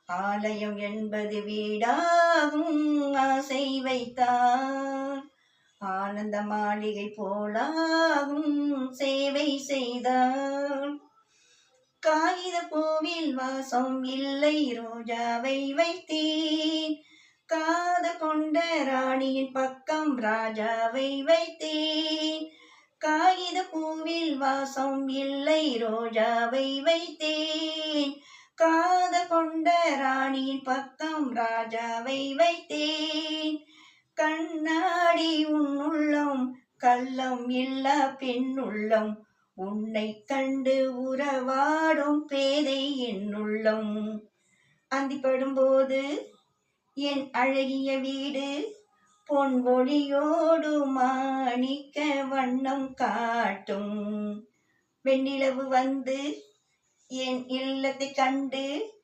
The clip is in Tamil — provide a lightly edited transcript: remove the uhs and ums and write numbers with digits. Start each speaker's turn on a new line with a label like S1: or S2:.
S1: ஆலயம் என்பது வீடாகும் ஆசை வைத்தார். ஆனந்த மாளிகை போலாகும் சேவை செய்தார். காகித பூவில் வாசம் இல்லை ரோஜாவை வைத்தேன். காதல் கொண்ட ராணியின் பக்கம் ராஜாவை வைத்தேன். காகித பூவில் வாசம் இல்லை ரோஜாவை வைத்தேன். காதல் கொண்ட ராணியின் பக்கம் ராஜாவை வைத்தேன். கண்ணாடி உன்னுள்ளம் கள்ளம் இல்லா பெண்ணுள்ளம். உன்னை கண்டு உறவாடும் பேதை என்னுள்ளம். அந்திப்படும் போது என் அழகிய வீடு பொன் ஒளியோடு மாணிக்க வண்ணம் காட்டும். வெண்ணிலவு வந்து என் இல்லத்தை கண்டு